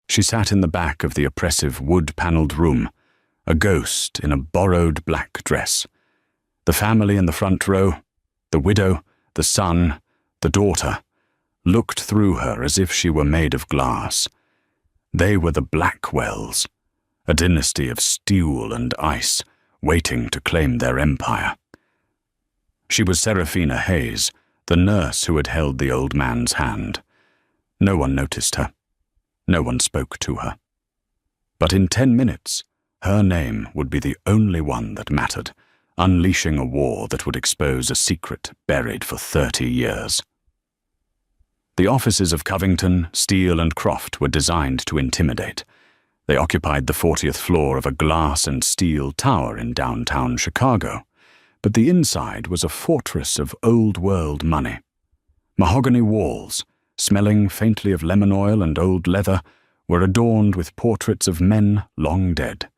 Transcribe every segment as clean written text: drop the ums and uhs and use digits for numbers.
She sat in the back of the oppressive wood-panelled room, a ghost in a borrowed black dress. The family in the front row, the widow, the son, the daughter, looked through her as if she were made of glass. They were the Blackwells, a dynasty of steel and ice, waiting to claim their empire. She was Serafina Hayes, the nurse who had held the old man's hand. No one noticed her. No one spoke to her. But in 10 minutes, her name would be the only one that mattered, unleashing a war that would expose a secret buried for 30 years. The offices of Covington, Steele, and Croft were designed to intimidate. They occupied the 40th floor of a glass and steel tower in downtown Chicago, but the inside was a fortress of old-world money. Mahogany walls, smelling faintly of lemon oil and old leather, were adorned with portraits of men long dead.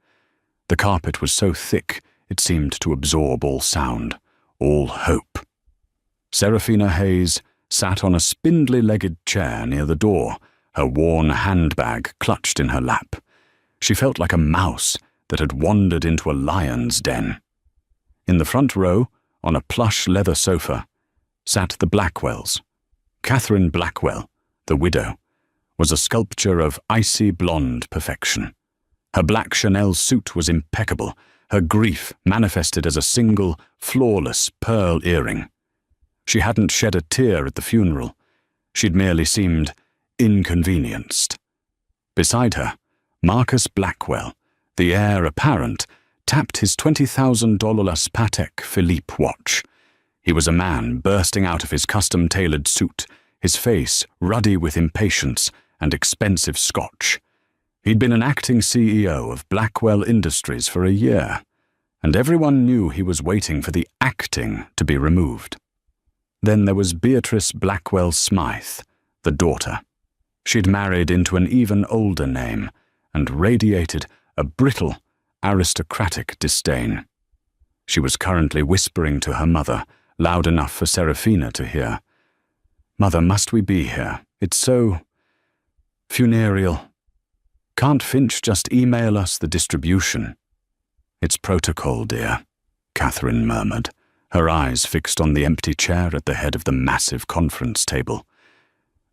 The carpet was so thick it seemed to absorb all sound, all hope. Serafina Hayes sat on a spindly-legged chair near the door, her worn handbag clutched in her lap. She felt like a mouse that had wandered into a lion's den. In the front row, on a plush leather sofa, sat the Blackwells. Catherine Blackwell, the widow, was a sculpture of icy blonde perfection. Her black Chanel suit was impeccable, her grief manifested as a single, flawless pearl earring. She hadn't shed a tear at the funeral. She'd merely seemed inconvenienced. Beside her, Marcus Blackwell, the heir apparent, tapped his $20,000 Patek Philippe watch. He was a man bursting out of his custom-tailored suit, his face ruddy with impatience and expensive scotch. He'd been an acting CEO of Blackwell Industries for a year, and everyone knew he was waiting for the acting to be removed. Then there was Beatrice Blackwell Smythe, the daughter. She'd married into an even older name and radiated a brittle, aristocratic disdain. She was currently whispering to her mother, loud enough for Serafina to hear. "Mother, must we be here? It's so funereal. Can't Finch just email us the distribution?" "It's protocol, dear," Catherine murmured, her eyes fixed on the empty chair at the head of the massive conference table.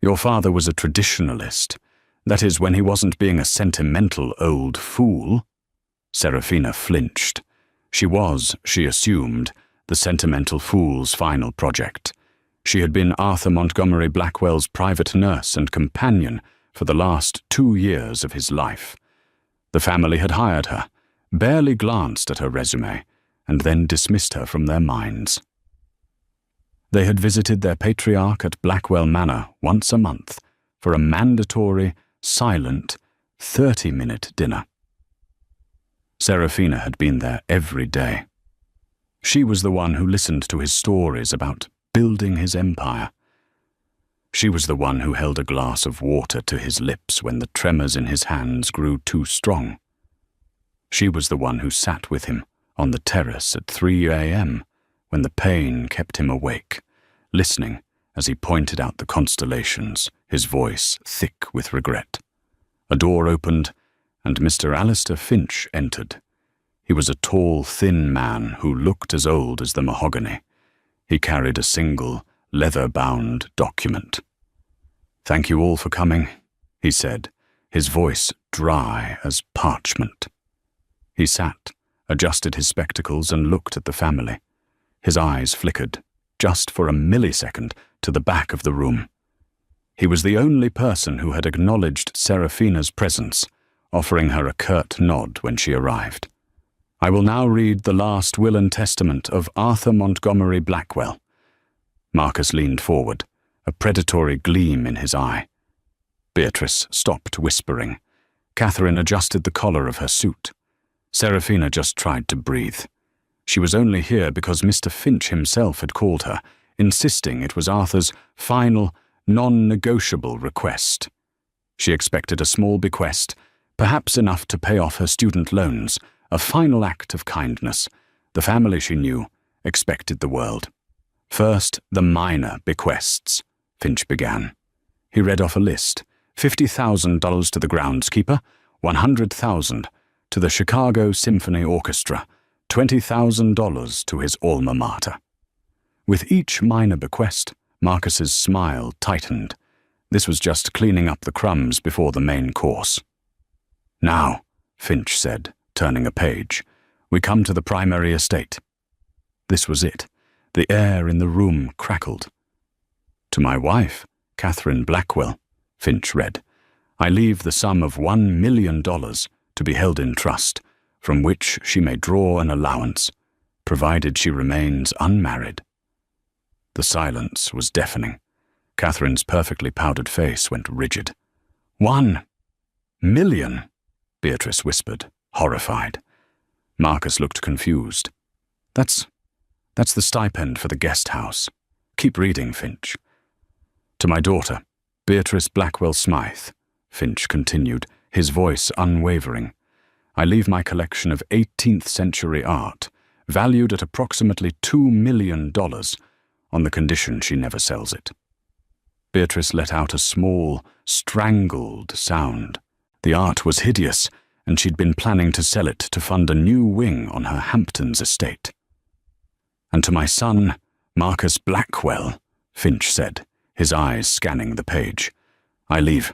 "Your father was a traditionalist. That is, when he wasn't being a sentimental old fool." Serafina flinched. She was, she assumed, the sentimental fool's final project. She had been Arthur Montgomery Blackwell's private nurse and companion for the last 2 years of his life. The family had hired her, barely glanced at her resume, and then dismissed her from their minds. They had visited their patriarch at Blackwell Manor once a month for a mandatory, silent, 30-minute dinner. Serafina had been there every day. She was the one who listened to his stories about building his empire. She was the one who held a glass of water to his lips when the tremors in his hands grew too strong. She was the one who sat with him on the terrace at 3 a.m. when the pain kept him awake, listening as he pointed out the constellations, his voice thick with regret. A door opened, and Mr. Alistair Finch entered. He was a tall, thin man who looked as old as the mahogany. He carried a single, leather-bound document. "Thank you all for coming," he said, his voice dry as parchment. He sat, adjusted his spectacles, and looked at the family. His eyes flickered, just for a millisecond, to the back of the room. He was the only person who had acknowledged Serafina's presence, offering her a curt nod when she arrived. "I will now read the last will and testament of Arthur Montgomery Blackwell." Marcus leaned forward, a predatory gleam in his eye. Beatrice stopped whispering. Catherine adjusted the collar of her suit. Serafina just tried to breathe. She was only here because Mr. Finch himself had called her, insisting it was Arthur's final, non-negotiable request. She expected a small bequest, perhaps enough to pay off her student loans, a final act of kindness. The family, she knew, expected the world. "First, the minor bequests," Finch began. He read off a list, $50,000 to the groundskeeper, $100,000 to the Chicago Symphony Orchestra, $20,000 to his alma mater. With each minor bequest, Marcus's smile tightened. This was just cleaning up the crumbs before the main course. "Now," Finch said, turning a page, "we come to the primary estate." This was it. The air in the room crackled. "To my wife, Catherine Blackwell," Finch read, "I leave the sum of $1 million to be held in trust, from which she may draw an allowance, provided she remains unmarried." The silence was deafening. Catherine's perfectly powdered face went rigid. "$1 million?" Beatrice whispered, horrified. Marcus looked confused. That's the stipend for the guest house. Keep reading, Finch." "To my daughter, Beatrice Blackwell Smythe," Finch continued, his voice unwavering, "I leave my collection of 18th century art, valued at approximately $2 million, on the condition she never sells it." Beatrice let out a small, strangled sound. The art was hideous, and she'd been planning to sell it to fund a new wing on her Hamptons estate. "And to my son, Marcus Blackwell," Finch said, his eyes scanning the page, "I leave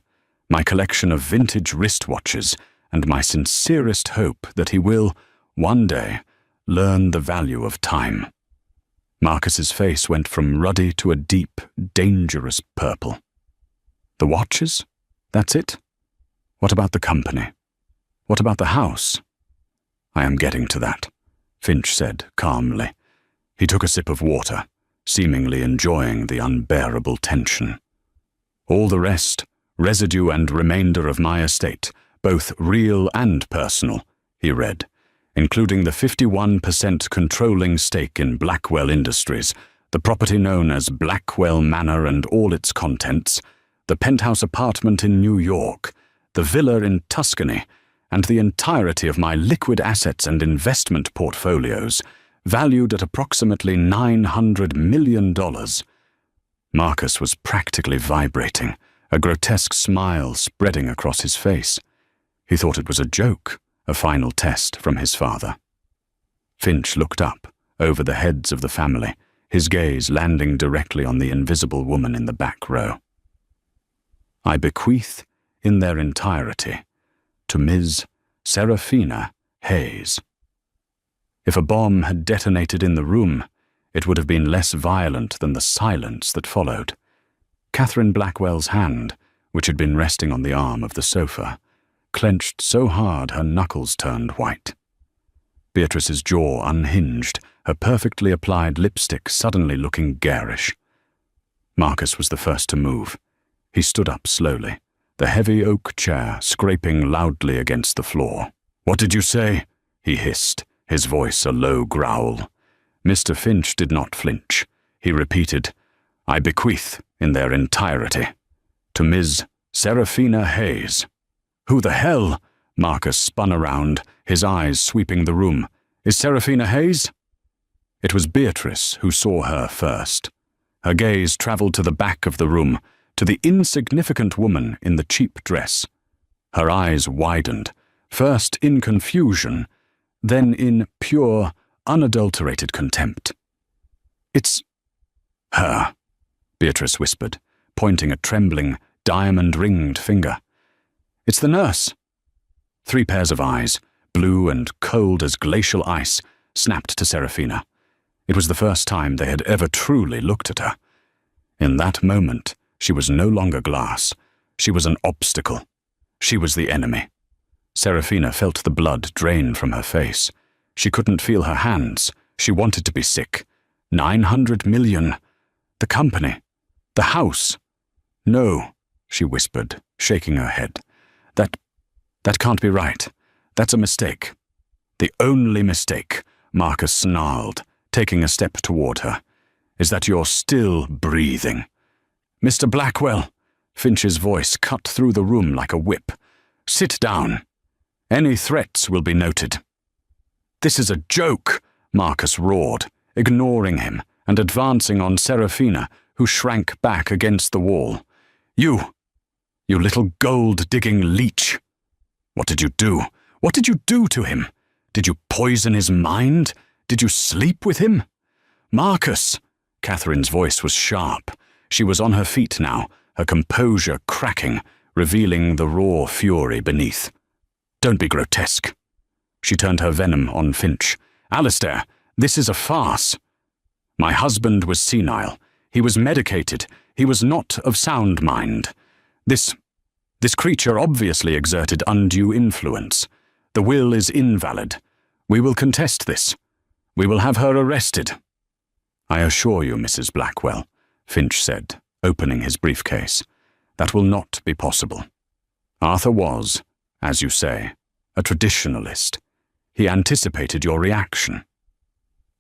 my collection of vintage wristwatches and my sincerest hope that he will, one day, learn the value of time." Marcus's face went from ruddy to a deep, dangerous purple. "The watches? That's it? What about the company? What about the house?" "I am getting to that," Finch said calmly. He took a sip of water, seemingly enjoying the unbearable tension. "All the rest, residue and remainder of my estate, both real and personal," he read, "including the 51% controlling stake in Blackwell Industries, the property known as Blackwell Manor and all its contents, the penthouse apartment in New York, the villa in Tuscany, and the entirety of my liquid assets and investment portfolios, valued at approximately $900 million. Marcus was practically vibrating, a grotesque smile spreading across his face. He thought it was a joke, a final test from his father. Finch looked up, over the heads of the family, his gaze landing directly on the invisible woman in the back row. "I bequeath, in their entirety, to Ms. Seraphina Hayes." If a bomb had detonated in the room, it would have been less violent than the silence that followed. Catherine Blackwell's hand, which had been resting on the arm of the sofa, clenched so hard her knuckles turned white. Beatrice's jaw unhinged, her perfectly applied lipstick suddenly looking garish. Marcus was the first to move. He stood up slowly, the heavy oak chair scraping loudly against the floor. "What did you say?" he hissed, his voice a low growl. Mr. Finch did not flinch. He repeated, "I bequeath, in their entirety, to Ms. Seraphina Hayes." "Who the hell?" Marcus spun around, his eyes sweeping the room. "Is Seraphina Hayes?" It was Beatrice who saw her first. Her gaze traveled to the back of the room, to the insignificant woman in the cheap dress. Her eyes widened, first in confusion, then in pure, unadulterated contempt. "It's her," Beatrice whispered, pointing a trembling, diamond-ringed finger. "It's the nurse." 3 pairs of eyes, blue and cold as glacial ice, snapped to Seraphina. It was the first time they had ever truly looked at her. In that moment, she was no longer glass. She was an obstacle. She was the enemy. Seraphina felt the blood drain from her face. She couldn't feel her hands. She wanted to be sick. 900 million. The company. The house. "No," she whispered, shaking her head. That can't be right. That's a mistake." "The only mistake," Marcus snarled, taking a step toward her, "is that you're still breathing." "Mr. Blackwell," Finch's voice cut through the room like a whip. "Sit down. Any threats will be noted." "This is a joke," Marcus roared, ignoring him and advancing on Seraphina, who shrank back against the wall. You You little gold-digging leech! What did you do? What did you do to him? Did you poison his mind? Did you sleep with him? Marcus! Catherine's voice was sharp. She was on her feet now, her composure cracking, revealing the raw fury beneath. Don't be grotesque. She turned her venom on Finch. Alistair, this is a farce. My husband was senile. He was medicated. He was not of sound mind. This creature obviously exerted undue influence. The will is invalid. We will contest this. We will have her arrested. I assure you, Mrs. Blackwell, Finch said, opening his briefcase, that will not be possible. Arthur was, as you say, a traditionalist. He anticipated your reaction.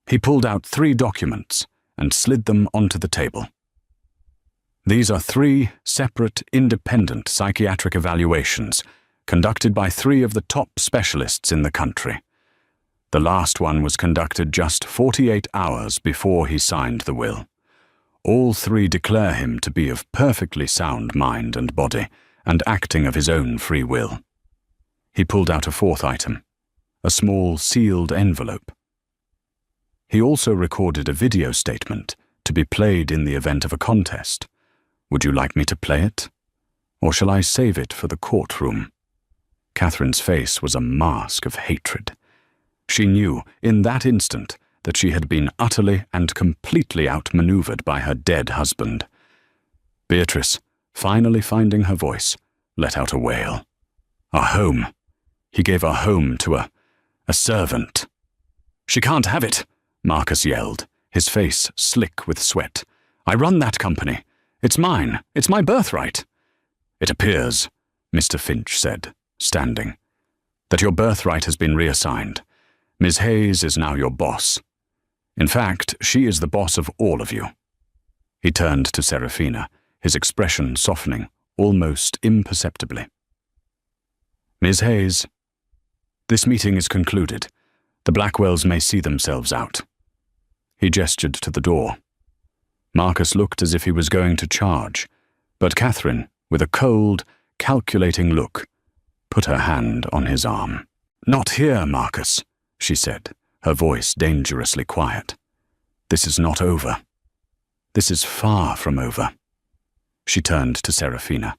He pulled out 3 documents and slid them onto the table. These are 3 separate, independent psychiatric evaluations conducted by 3 of the top specialists in the country. The last one was conducted just 48 hours before he signed the will. All 3 declare him to be of perfectly sound mind and body, and acting of his own free will. He pulled out a 4th item, a small sealed envelope. He also recorded a video statement to be played in the event of a contest. Would you like me to play it? Or shall I save it for the courtroom? Catherine's face was a mask of hatred. She knew, in that instant, that she had been utterly and completely outmaneuvered by her dead husband. Beatrice, finally finding her voice, let out a wail. A home. He gave a home to a servant. She can't have it, Marcus yelled, his face slick with sweat. I run that company. It's mine. It's my birthright. It appears, Mr. Finch said, standing, that your birthright has been reassigned. Ms. Hayes is now your boss. In fact, she is the boss of all of you. He turned to Serafina, his expression softening, almost imperceptibly. Ms. Hayes, this meeting is concluded. The Blackwells may see themselves out. He gestured to the door. Marcus looked as if he was going to charge, but Catherine, with a cold, calculating look, put her hand on his arm. Not here, Marcus, she said, her voice dangerously quiet. This is not over. This is far from over. She turned to Serafina.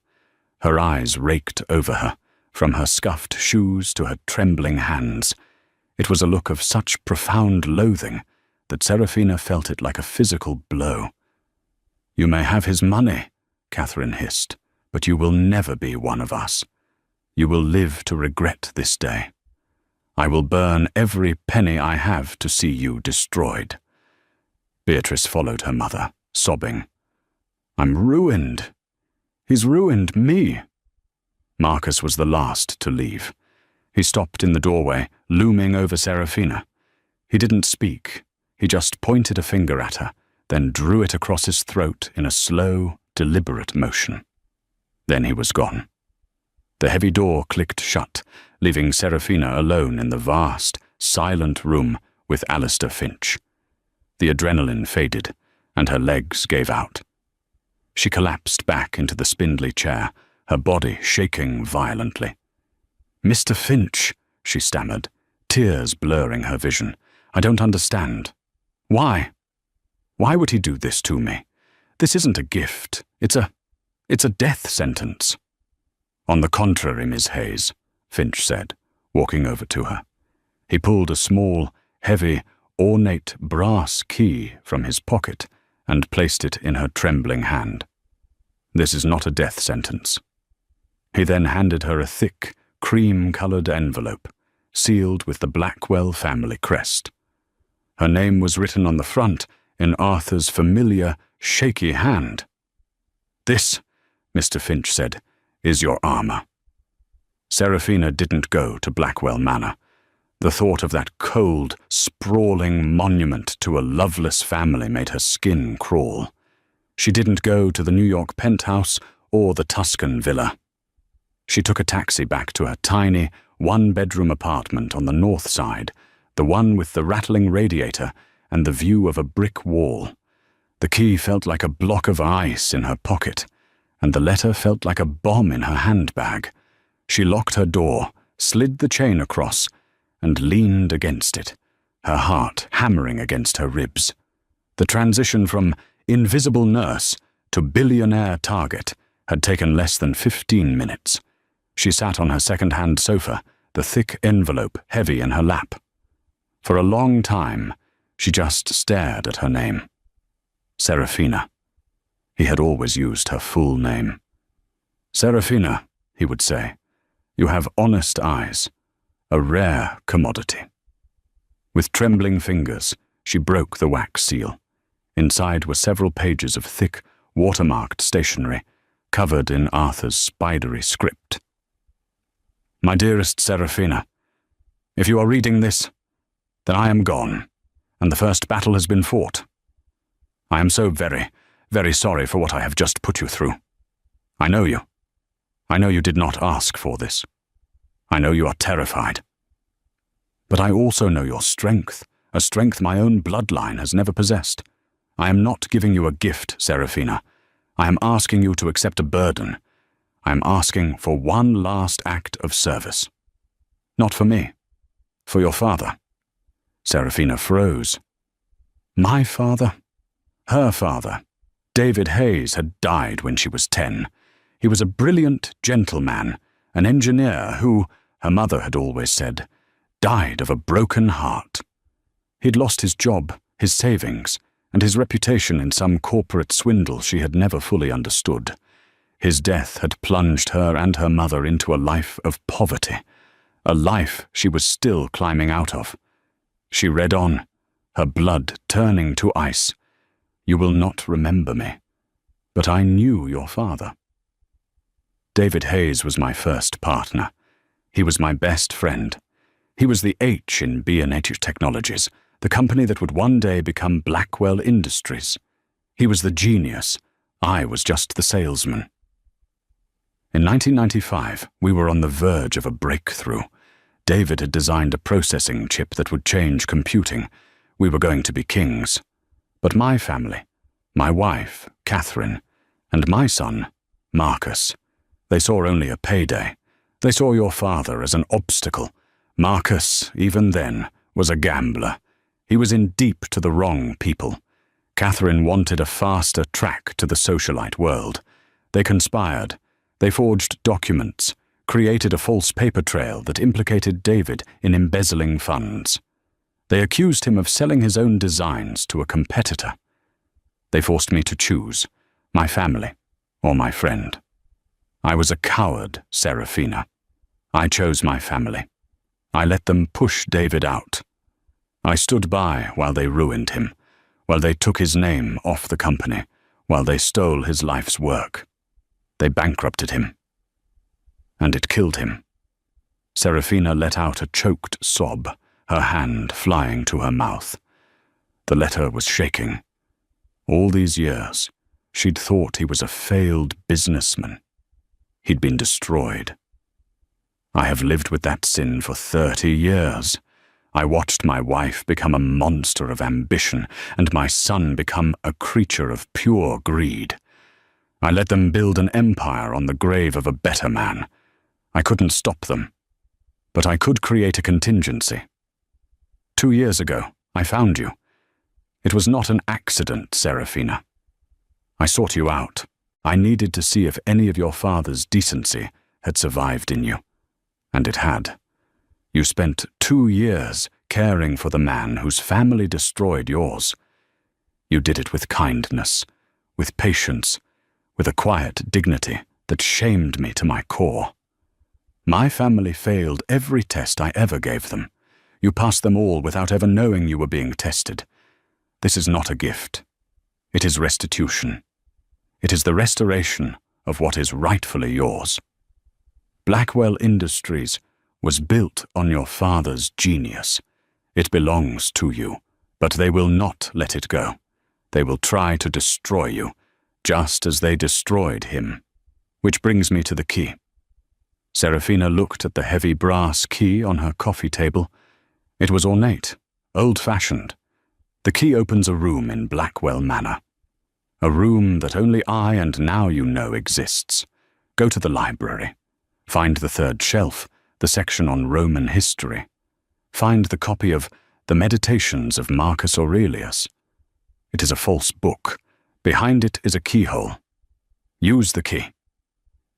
Her eyes raked over her, from her scuffed shoes to her trembling hands. It was a look of such profound loathing that Serafina felt it like a physical blow. You may have his money, Catherine hissed, but you will never be one of us. You will live to regret this day. I will burn every penny I have to see you destroyed. Beatrice followed her mother, sobbing. I'm ruined. He's ruined me. Marcus was the last to leave. He stopped in the doorway, looming over Serafina. He didn't speak. He just pointed a finger at her, then drew it across his throat in a slow, deliberate motion. Then he was gone. The heavy door clicked shut, leaving Serafina alone in the vast, silent room with Alistair Finch. The adrenaline faded, and her legs gave out. She collapsed back into the spindly chair, her body shaking violently. Mr. Finch, she stammered, tears blurring her vision. I don't understand. Why? Why would he do this to me? This isn't a gift. It's a death sentence. On the contrary, Miss Hayes, Finch said, walking over to her. He pulled a small, heavy, ornate brass key from his pocket and placed it in her trembling hand. This is not a death sentence. He then handed her a thick, cream-colored envelope, sealed with the Blackwell family crest. Her name was written on the front in Arthur's familiar, shaky hand. This, Mr. Finch said, is your armor. Serafina didn't go to Blackwell Manor. The thought of that cold, sprawling monument to a loveless family made her skin crawl. She didn't go to the New York penthouse or the Tuscan villa. She took a taxi back to her tiny, one-bedroom apartment on the north side, the one with the rattling radiator and the view of a brick wall. The key felt like a block of ice in her pocket, and the letter felt like a bomb in her handbag. She locked her door, slid the chain across, and leaned against it, her heart hammering against her ribs. The transition from invisible nurse to billionaire target had taken less than 15 minutes. She sat on her second-hand sofa, the thick envelope heavy in her lap. For a long time, she just stared at her name. Serafina. He had always used her full name. Serafina, he would say, you have honest eyes, a rare commodity. With trembling fingers, she broke the wax seal. Inside were several pages of thick, watermarked stationery, covered in Arthur's spidery script. My dearest Serafina, if you are reading this, then I am gone, and the first battle has been fought. I am so very, very sorry for what I have just put you through. I know you. I know you did not ask for this. I know you are terrified. But I also know your strength, a strength my own bloodline has never possessed. I am not giving you a gift, Serafina. I am asking you to accept a burden. I am asking for one last act of service. Not for me, for your father. Serafina froze. My father? Her father. David Hayes had died when she was 10. He was a brilliant gentleman, an engineer who, her mother had always said, died of a broken heart. He'd lost his job, his savings, and his reputation in some corporate swindle she had never fully understood. His death had plunged her and her mother into a life of poverty, a life she was still climbing out of. She read on, her blood turning to ice. You will not remember me, but I knew your father. David Hayes was my first partner. He was my best friend. He was the H in B&H Technologies, the company that would one day become Blackwell Industries. He was the genius. I was just the salesman. In 1995, we were on the verge of a breakthrough. David had designed a processing chip that would change computing. We were going to be kings. But my family, my wife, Catherine, and my son, Marcus, they saw only a payday. They saw your father as an obstacle. Marcus, even then, was a gambler. He was in deep to the wrong people. Catherine wanted a faster track to the socialite world. They conspired. They forged documents, created a false paper trail that implicated David in embezzling funds. They accused him of selling his own designs to a competitor. They forced me to choose, my family or my friend. I was a coward, Serafina. I chose my family. I let them push David out. I stood by while they ruined him, while they took his name off the company, while they stole his life's work. They bankrupted him. And it killed him. Serafina let out a choked sob, her hand flying to her mouth. The letter was shaking. All these years, she'd thought he was a failed businessman. He'd been destroyed. I have lived with that sin for 30 years. I watched my wife become a monster of ambition and my son become a creature of pure greed. I let them build an empire on the grave of a better man. I couldn't stop them, but I could create a contingency. 2 years ago, I found you. It was not an accident, Serafina. I sought you out. I needed to see if any of your father's decency had survived in you. And it had. You spent 2 years caring for the man whose family destroyed yours. You did it with kindness, with patience, with a quiet dignity that shamed me to my core. My family failed every test I ever gave them. You passed them all without ever knowing you were being tested. This is not a gift. It is restitution. It is the restoration of what is rightfully yours. Blackwell Industries was built on your father's genius. It belongs to you, but they will not let it go. They will try to destroy you, just as they destroyed him. Which brings me to the key. Serafina looked at the heavy brass key on her coffee table. It was ornate, old-fashioned. The key opens a room in Blackwell Manor. A room that only I and now you know exists. Go to the library. Find the third shelf, the section on Roman history. Find the copy of The Meditations of Marcus Aurelius. It is a false book. Behind it is a keyhole. Use the key.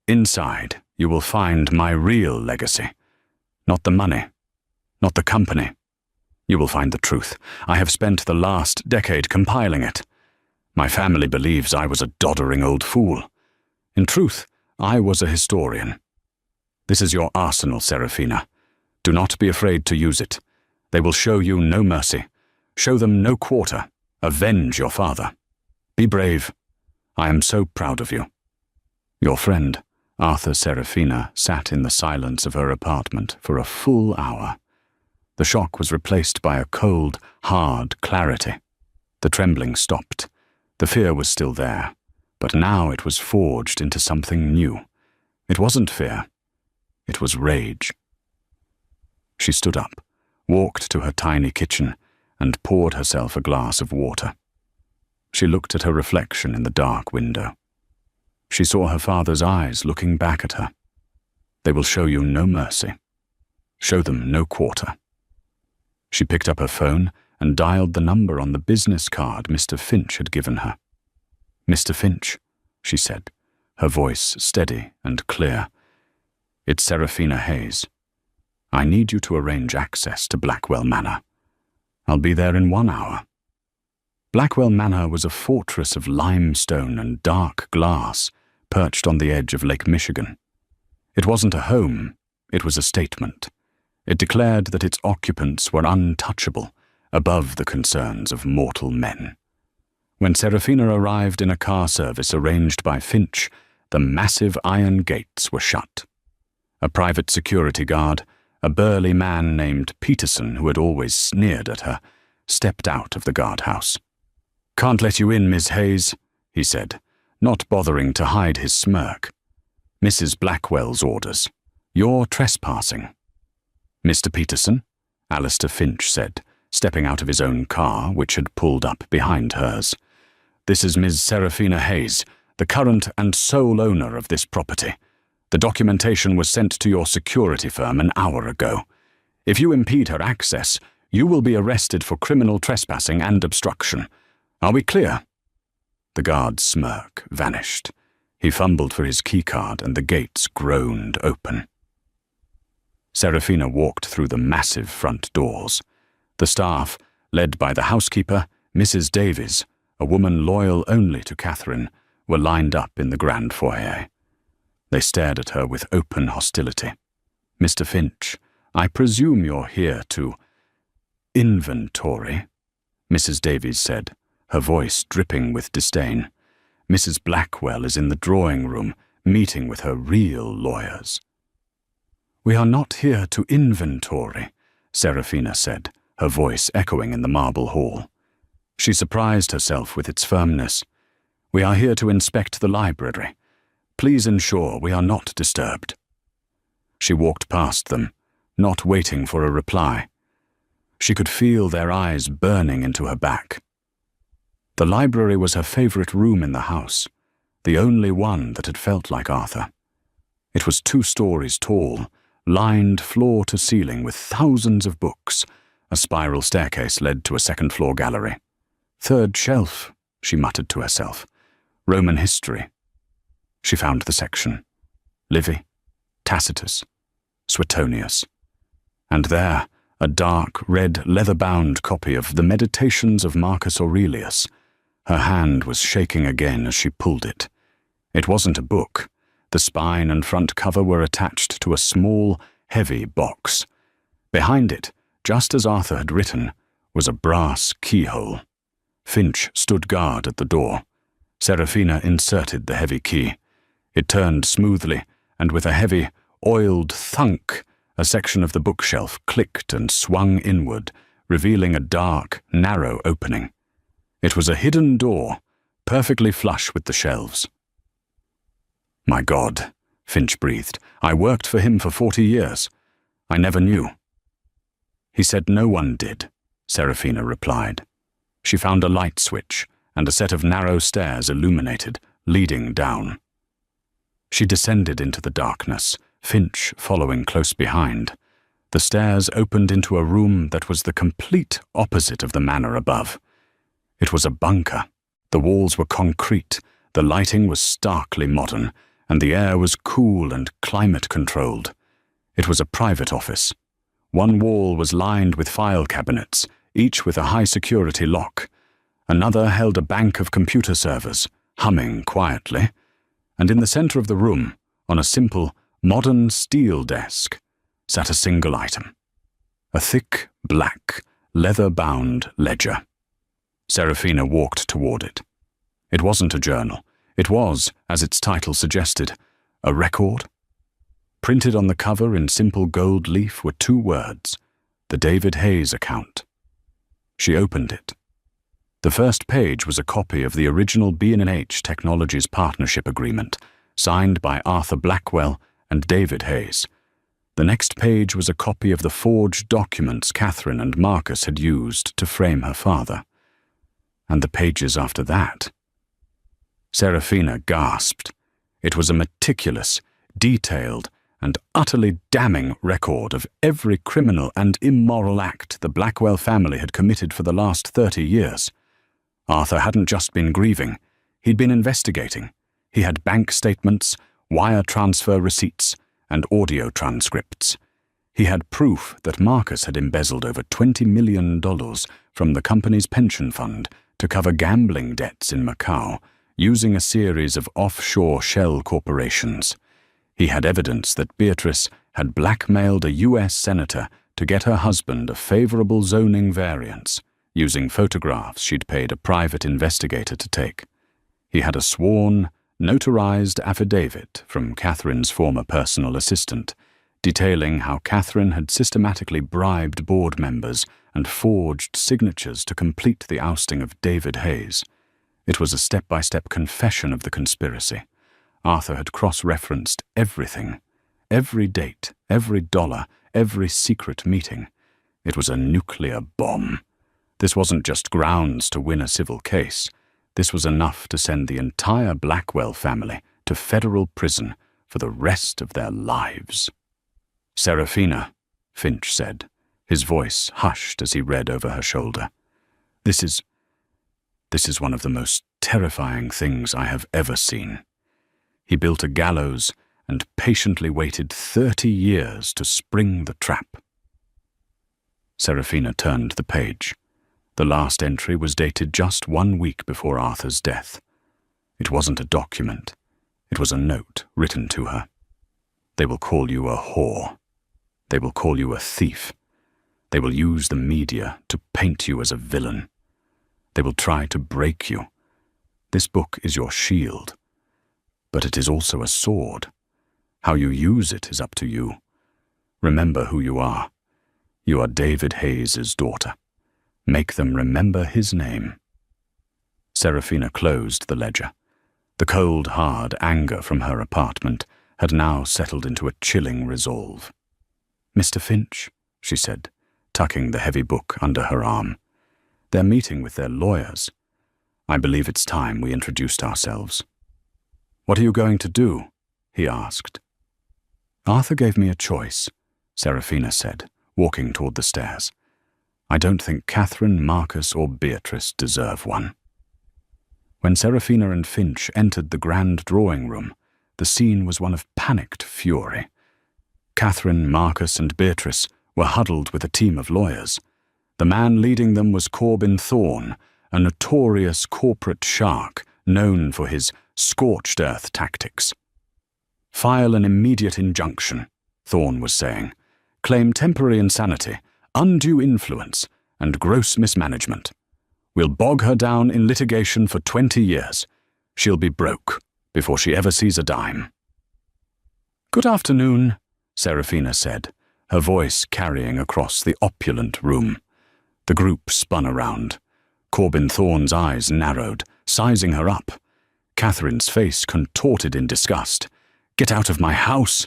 Inside, you will find my real legacy. Not the money. Not the company. You will find the truth. I have spent the last decade compiling it. My family believes I was a doddering old fool. In truth, I was a historian. This is your arsenal, Serafina. Do not be afraid to use it. They will show you no mercy. Show them no quarter. Avenge your father. Be brave. I am so proud of you. Your friend, Arthur. Serafina sat in the silence of her apartment for a full hour. The shock was replaced by a cold, hard clarity. The trembling stopped. The fear was still there, but now it was forged into something new. It wasn't fear. It was rage. She stood up, walked to her tiny kitchen, and poured herself a glass of water. She looked at her reflection in the dark window. She saw her father's eyes looking back at her. They will show you no mercy. Show them no quarter. She picked up her phone and dialed the number on the business card Mr. Finch had given her. "Mr. Finch," she said, her voice steady and clear. "It's Serafina Hayes. I need you to arrange access to Blackwell Manor. I'll be there in 1 hour." Blackwell Manor was a fortress of limestone and dark glass perched on the edge of Lake Michigan. It wasn't a home, it was a statement. It declared that its occupants were untouchable, above the concerns of mortal men. When Serafina arrived in a car service arranged by Finch, the massive iron gates were shut. A private security guard, a burly man named Peterson who had always sneered at her, stepped out of the guardhouse. "Can't let you in, Miss Hayes," he said, not bothering to hide his smirk. "Mrs. Blackwell's orders. You're trespassing." "Mr. Peterson?" Alistair Finch said, stepping out of his own car, which had pulled up behind hers. "This is Ms. Serafina Hayes, the current and sole owner of this property. The documentation was sent to your security firm an hour ago. If you impede her access, you will be arrested for criminal trespassing and obstruction. Are we clear?" The guard's smirk vanished. He fumbled for his keycard and the gates groaned open. Serafina walked through the massive front doors. The staff, led by the housekeeper, Mrs. Davies, a woman loyal only to Catherine, were lined up in the grand foyer. They stared at her with open hostility. "Mr. Finch, I presume you're here to—" "Inventory," Mrs. Davies said, her voice dripping with disdain. "Mrs. Blackwell is in the drawing room, meeting with her real lawyers." "We are not here to inventory," Serafina said, her voice echoing in the marble hall. She surprised herself with its firmness. "We are here to inspect the library. Please ensure we are not disturbed." She walked past them, not waiting for a reply. She could feel their eyes burning into her back. The library was her favorite room in the house, the only one that had felt like Arthur. It was 2 stories tall, lined floor to ceiling with thousands of books. A spiral staircase led to a second-floor gallery. "Third shelf," she muttered to herself. "Roman history." She found the section. Livy, Tacitus, Suetonius. And there, a dark, red, leather-bound copy of The Meditations of Marcus Aurelius. Her hand was shaking again as she pulled it. It wasn't a book. The spine and front cover were attached to a small, heavy box. Behind it, just as Arthur had written, was a brass keyhole. Finch stood guard at the door. Serafina inserted the heavy key. It turned smoothly, and with a heavy, oiled thunk, a section of the bookshelf clicked and swung inward, revealing a dark, narrow opening. It was a hidden door, perfectly flush with the shelves. "My God," Finch breathed. "I worked for him for 40 years. I never knew." "He said no one did," Serafina replied. She found a light switch and a set of narrow stairs illuminated, leading down. She descended into the darkness, Finch following close behind. The stairs opened into a room that was the complete opposite of the manor above. It was a bunker. The walls were concrete, the lighting was starkly modern, and the air was cool and climate-controlled. It was a private office. One wall was lined with file cabinets, each with a high-security lock. Another held a bank of computer servers, humming quietly. And in the center of the room, on a simple, modern steel desk, sat a single item. A thick, black, leather-bound ledger. Serafina walked toward it. It wasn't a journal. It was, as its title suggested, a record. Printed on the cover in simple gold leaf were 2 words, the David Hayes account. She opened it. The first page was a copy of the original B&H Technologies Partnership Agreement, signed by Arthur Blackwell and David Hayes. The next page was a copy of the forged documents Catherine and Marcus had used to frame her father. And the pages after that. Serafina gasped. It was a meticulous, detailed, and utterly damning record of every criminal and immoral act the Blackwell family had committed for the last 30 years. Arthur hadn't just been grieving, he'd been investigating. He had bank statements, wire transfer receipts, and audio transcripts. He had proof that Marcus had embezzled over $20 million from the company's pension fund to cover gambling debts in Macau, using a series of offshore shell corporations. He had evidence that Beatrice had blackmailed a U.S. senator to get her husband a favorable zoning variance, using photographs she'd paid a private investigator to take. He had a sworn, notarized affidavit from Catherine's former personal assistant, detailing how Catherine had systematically bribed board members and forged signatures to complete the ousting of David Hayes. It was a step-by-step confession of the conspiracy. Arthur had cross-referenced everything, every date, every dollar, every secret meeting. It was a nuclear bomb. This wasn't just grounds to win a civil case. This was enough to send the entire Blackwell family to federal prison for the rest of their lives. "Serafina," Finch said, his voice hushed as he read over her shoulder. This is one of the most terrifying things I have ever seen. He built a gallows and patiently waited 30 years to spring the trap." Serafina turned the page. The last entry was dated just 1 week before Arthur's death. It wasn't a document. It was a note written to her. "They will call you a whore. They will call you a thief. They will use the media to paint you as a villain. They will try to break you. This book is your shield. But it is also a sword. How you use it is up to you. Remember who you are. You are David Hayes' daughter. Make them remember his name." Serafina closed the ledger. The cold, hard anger from her apartment had now settled into a chilling resolve. "Mr. Finch," she said, tucking the heavy book under her arm. "They're meeting with their lawyers. I believe it's time we introduced ourselves." "What are you going to do?" he asked. "Arthur gave me a choice," Serafina said, walking toward the stairs. "I don't think Catherine, Marcus, or Beatrice deserve one." When Serafina and Finch entered the grand drawing room, the scene was one of panicked fury. Catherine, Marcus, and Beatrice were huddled with a team of lawyers. The man leading them was Corbin Thorne, a notorious corporate shark known for his scorched earth tactics. "File an immediate injunction," Thorne was saying. "Claim temporary insanity, undue influence, and gross mismanagement. We'll bog her down in litigation for 20 years. She'll be broke before she ever sees a dime." "Good afternoon," Serafina said, her voice carrying across the opulent room. The group spun around. Corbin Thorne's eyes narrowed, sizing her up. Catherine's face contorted in disgust. "Get out of my house,"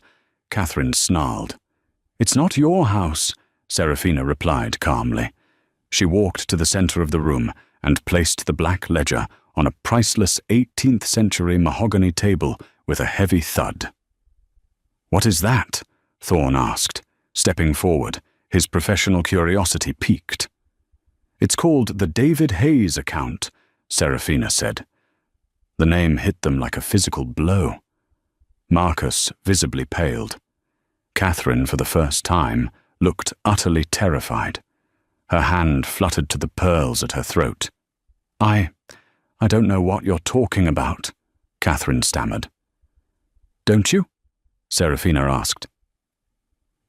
Catherine snarled. "It's not your house," Serafina replied calmly. She walked to the center of the room and placed the black ledger on a priceless 18th-century mahogany table with a heavy thud. "What is that?" Thorne asked, stepping forward, his professional curiosity piqued. "It's called the David Hayes account," Serafina said. The name hit them like a physical blow. Marcus visibly paled. Catherine, for the first time, looked utterly terrified. Her hand fluttered to the pearls at her throat. I don't know what you're talking about," Catherine stammered. "Don't you?" Serafina asked.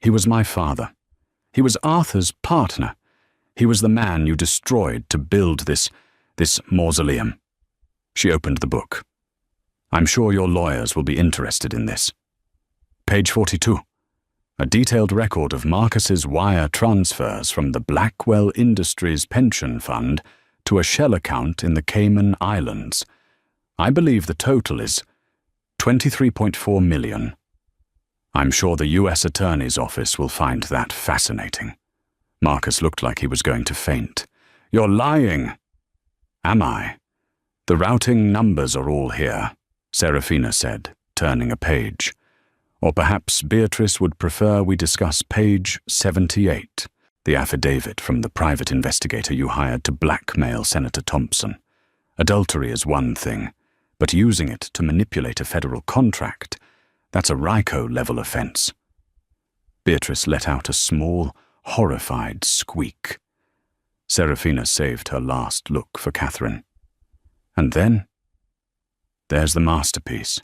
"He was my father. He was Arthur's partner. He was the man you destroyed to build this mausoleum." She opened the book. "I'm sure your lawyers will be interested in this." Page 42. A detailed record of Marcus's wire transfers from the Blackwell Industries pension fund to a shell account in the Cayman Islands. I believe the total is $23.4 million. I'm sure the U.S. Attorney's Office will find that fascinating. Marcus looked like he was going to faint. "You're lying." "Am I?" "The routing numbers are all here," Serafina said, turning a page. "Or perhaps Beatrice would prefer we discuss page 78, the affidavit from the private investigator you hired to blackmail Senator Thompson. Adultery is one thing, but using it to manipulate a federal contract, that's a RICO-level offense." Beatrice let out a small, horrified squeak. Serafina saved her last look for Catherine. And then, there's the masterpiece,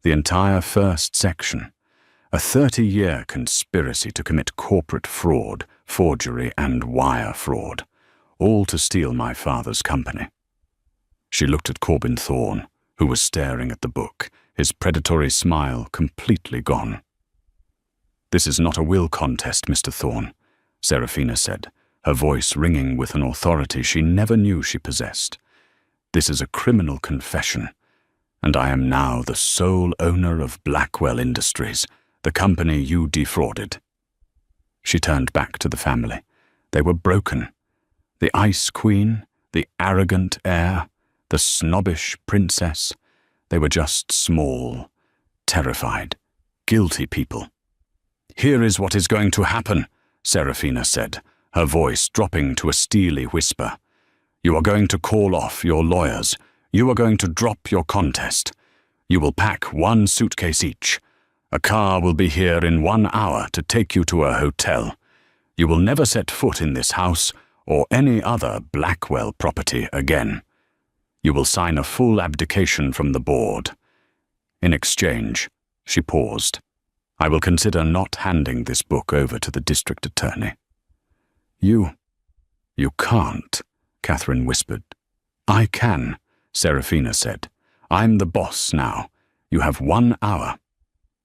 the entire first section. A 30-year conspiracy to commit corporate fraud, forgery, and wire fraud, all to steal my father's company. She looked at Corbin Thorne, who was staring at the book, his predatory smile completely gone. "This is not a will contest, Mr. Thorne," Serafina said, her voice ringing with an authority she never knew she possessed. "This is a criminal confession, and I am now the sole owner of Blackwell Industries, the company you defrauded." She turned back to the family. They were broken. The Ice Queen, the arrogant heir, the snobbish princess. They were just small, terrified, guilty people. "Here is what is going to happen," Serafina said, her voice dropping to a steely whisper. "You are going to call off your lawyers. You are going to drop your contest. You will pack one suitcase each. A car will be here in 1 hour to take you to a hotel. You will never set foot in this house or any other Blackwell property again. You will sign a full abdication from the board. In exchange," she paused, "I will consider not handing this book over to the district attorney." You can't," Catherine whispered. "I can," Serafina said. "I'm the boss now. You have 1 hour."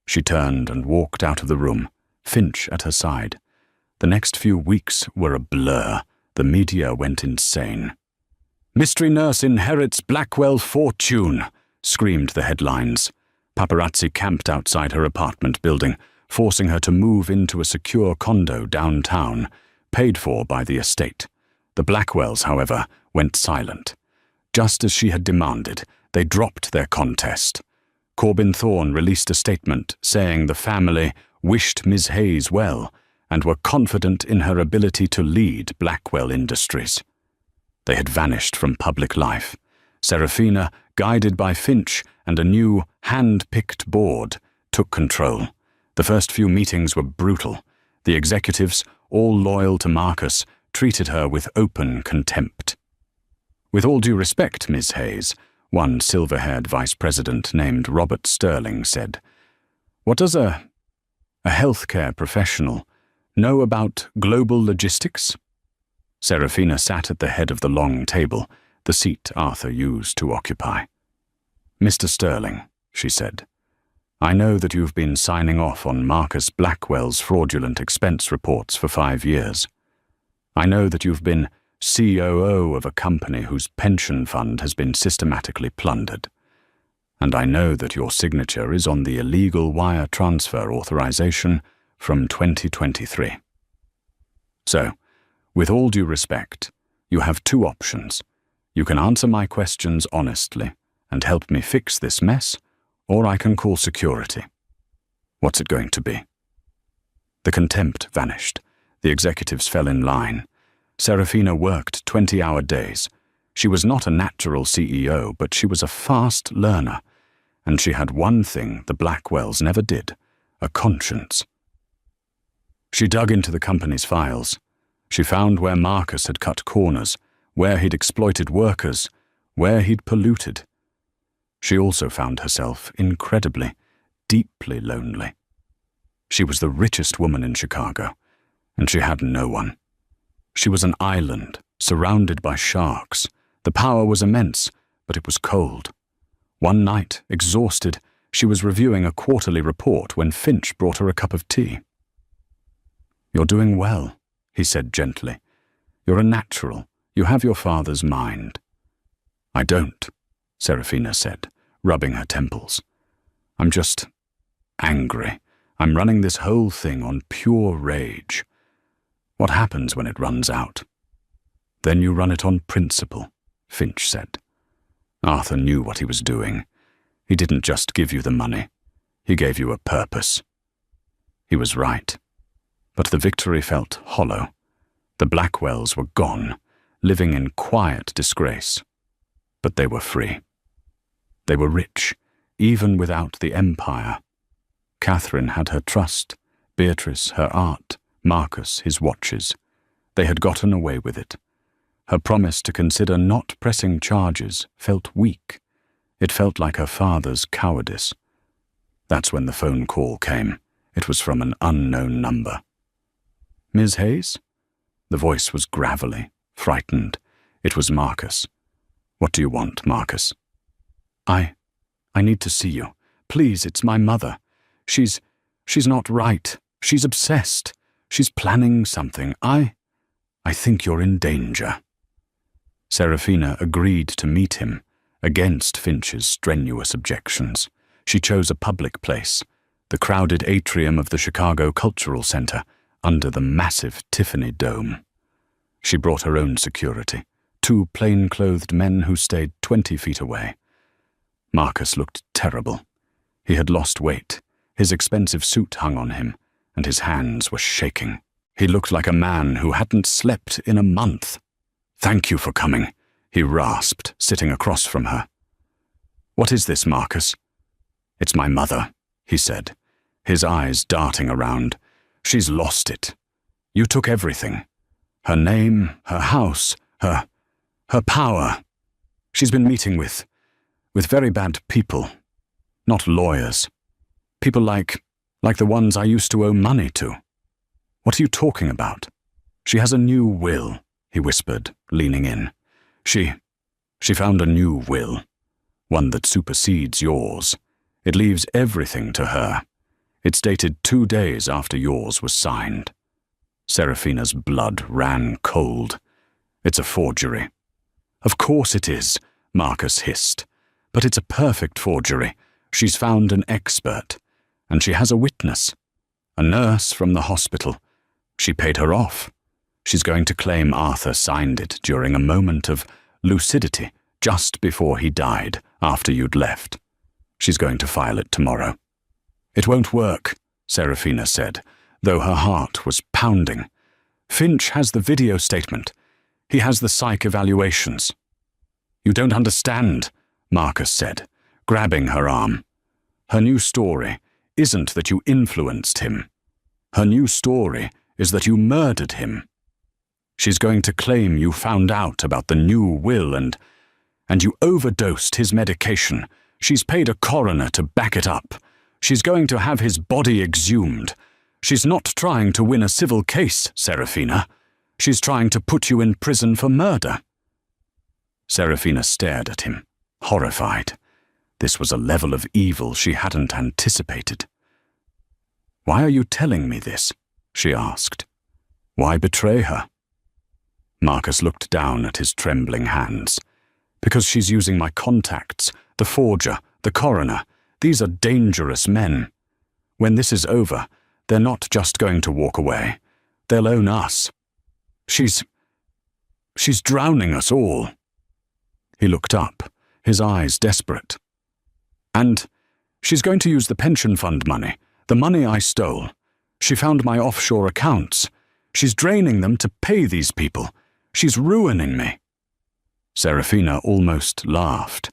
She turned and walked out of the room, Finch at her side. The next few weeks were a blur. The media went insane. "Mystery nurse inherits Blackwell fortune," screamed the headlines. Paparazzi camped outside her apartment building, forcing her to move into a secure condo downtown, paid for by the estate. The Blackwells, however, went silent. Just as she had demanded, they dropped their contest. Corbin Thorne released a statement saying the family wished Ms. Hayes well and were confident in her ability to lead Blackwell Industries. They had vanished from public life. Serafina, guided by Finch and a new, hand-picked board, took control. The first few meetings were brutal. The executives, all loyal to Marcus, treated her with open contempt. "With all due respect, Ms. Hayes," one silver-haired vice president named Robert Sterling said, "what does a healthcare professional know about global logistics?" Serafina sat at the head of the long table, the seat Arthur used to occupy. "Mr. Sterling," she said, "I know that you've been signing off on Marcus Blackwell's fraudulent expense reports for 5 years. I know that you've been COO of a company whose pension fund has been systematically plundered. And I know that your signature is on the illegal wire transfer authorization from 2023. So, with all due respect, you have 2 options. You can answer my questions honestly and help me fix this mess, or I can call security. What's it going to be?" The contempt vanished. The executives fell in line. Serafina worked 20-hour days. She was not a natural CEO, but she was a fast learner, and she had one thing the Blackwells never did: a conscience. She dug into the company's files. She found where Marcus had cut corners, where he'd exploited workers, where he'd polluted. She also found herself incredibly, deeply lonely. She was the richest woman in Chicago, and she had no one. She was an island, surrounded by sharks. The power was immense, but it was cold. One night, exhausted, she was reviewing a quarterly report when Finch brought her a cup of tea. "You're doing well," he said gently. "You're a natural. You have your father's mind." "I don't," Serafina said, rubbing her temples. "I'm just angry. I'm running this whole thing on pure rage. What happens when it runs out?" "Then you run it on principle," Finch said. Arthur knew what he was doing. He didn't just give you the money. He gave you a purpose. He was right. But the victory felt hollow. The Blackwells were gone, living in quiet disgrace. But they were free. They were rich, even without the empire. Catherine had her trust, Beatrice her art, Marcus his watches. They had gotten away with it. Her promise to consider not pressing charges felt weak. It felt like her father's cowardice. That's when the phone call came. It was from an unknown number. "Ms. Hayes?" The voice was gravelly, frightened. It was Marcus. "What do you want, Marcus?" I need to see you. Please, it's my mother. She's not right. She's obsessed. She's planning something. I think you're in danger." Serafina agreed to meet him, against Finch's strenuous objections. She chose a public place, the crowded atrium of the Chicago Cultural Center, under the massive Tiffany dome. She brought her own security, 2 plain-clothed men who stayed 20 feet away. Marcus looked terrible. He had lost weight. His expensive suit hung on him, and his hands were shaking. He looked like a man who hadn't slept in a month. "Thank you for coming," he rasped, sitting across from her. "What is this, Marcus?" "It's my mother," he said, his eyes darting around. "She's lost it. You took everything. Her name, her house, her power. She's been meeting with very bad people. Not lawyers. People like the ones I used to owe money to." "What are you talking about?" "She has a new will," he whispered, leaning in. She found a new will, one that supersedes yours. It leaves everything to her. It's dated 2 days after yours was signed." Serafina's blood ran cold. "It's a forgery." "Of course it is," Marcus hissed. "But it's a perfect forgery. She's found an expert, and she has a witness. A nurse from the hospital. She paid her off. She's going to claim Arthur signed it during a moment of lucidity just before he died, after you'd left. She's going to file it tomorrow." "It won't work," Serafina said, though her heart was pounding. "Finch has the video statement. He has the psych evaluations." "You don't understand," Marcus said, grabbing her arm. "Her new story isn't that you influenced him. Her new story is that you murdered him. She's going to claim you found out about the new will and you overdosed his medication. She's paid a coroner to back it up. She's going to have his body exhumed. She's not trying to win a civil case, Serafina. She's trying to put you in prison for murder." Serafina stared at him, horrified. This was a level of evil she hadn't anticipated. "Why are you telling me this?" she asked. "Why betray her?" Marcus looked down at his trembling hands. "Because she's using my contacts, the forger, the coroner. These are dangerous men. When this is over, they're not just going to walk away. They'll own us. She's drowning us all." He looked up, his eyes desperate. And she's going to use the pension fund money, the money I stole. She found my offshore accounts. She's draining them to pay these people. She's ruining me. Serafina almost laughed.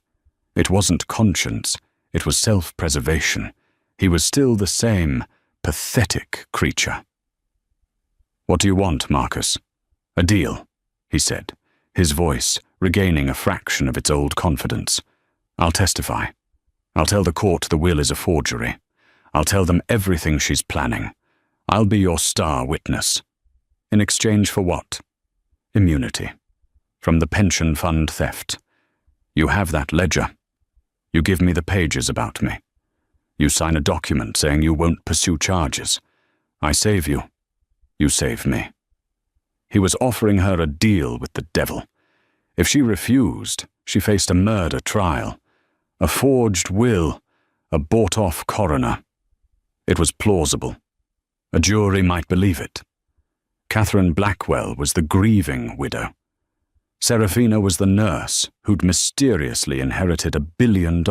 It wasn't conscience, it was self-preservation. He was still the same pathetic creature. "What do you want, Marcus?" "A deal," he said, his voice regaining a fraction of its old confidence. "I'll testify. I'll tell the court the will is a forgery. I'll tell them everything she's planning. I'll be your star witness. In exchange for what? Immunity. From the pension fund theft. You have that ledger. You give me the pages about me. You sign a document saying you won't pursue charges. I save you. You save me." He was offering her a deal with the devil. If she refused, she faced a murder trial, a forged will, a bought-off coroner. It was plausible. A jury might believe it. Catherine Blackwell was the grieving widow. Serafina was the nurse who'd mysteriously inherited $1 billion.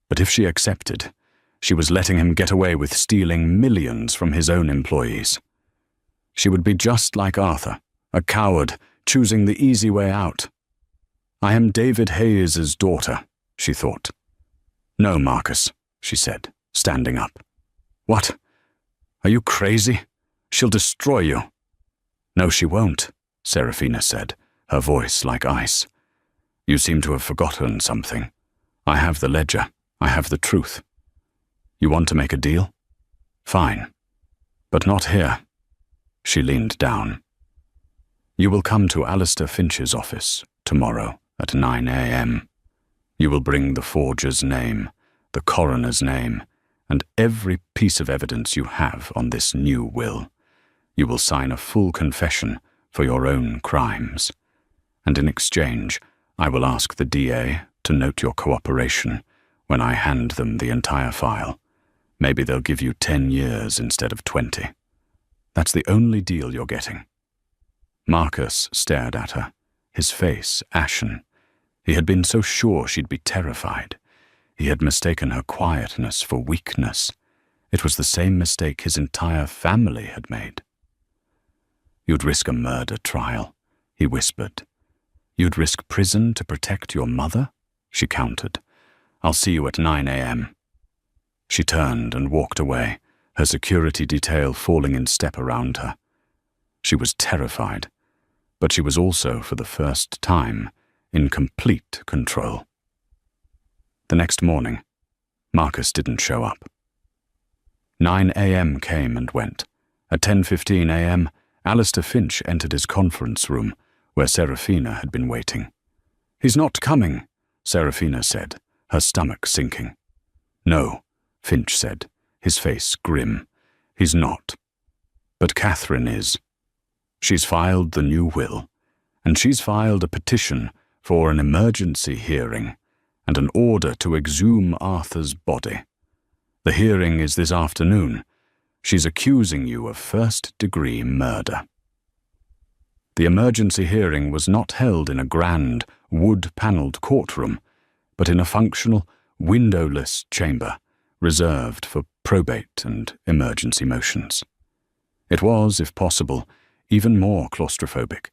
But if she accepted, she was letting him get away with stealing millions from his own employees. She would be just like Arthur, a coward choosing the easy way out. "I am David Hayes's daughter," she thought. "No, Marcus," she said, standing up. "What? Are you crazy? She'll destroy you." "No, she won't," Serafina said, her voice like ice. "You seem to have forgotten something. I have the ledger. I have the truth. You want to make a deal? Fine. But not here." She leaned down. "You will come to Alistair Finch's office tomorrow at 9 a.m. You will bring the forger's name, the coroner's name, and every piece of evidence you have on this new will. You will sign a full confession for your own crimes. And in exchange, I will ask the DA to note your cooperation when I hand them the entire file. Maybe they'll give you 10 years instead of 20. That's the only deal you're getting." Marcus stared at her, his face ashen. He had been so sure she'd be terrified. He had mistaken her quietness for weakness. It was the same mistake his entire family had made. "You'd risk a murder trial," he whispered. "You'd risk prison to protect your mother?" she countered. "I'll see you at 9 a.m. She turned and walked away, her security detail falling in step around her. She was terrified, but she was also, for the first time, in complete control. The next morning, Marcus didn't show up. 9 a.m. came and went. At 10:15 a.m., Alistair Finch entered his conference room, where Serafina had been waiting. "He's not coming," Serafina said, her stomach sinking. "No," Finch said, his face grim. "He's not. But Catherine is. She's filed the new will, and she's filed a petition for an emergency hearing and an order to exhume Arthur's body. The hearing is this afternoon. She's accusing you of first-degree murder." The emergency hearing was not held in a grand, wood-paneled courtroom, but in a functional, windowless chamber reserved for probate and emergency motions. It was, if possible, even more claustrophobic.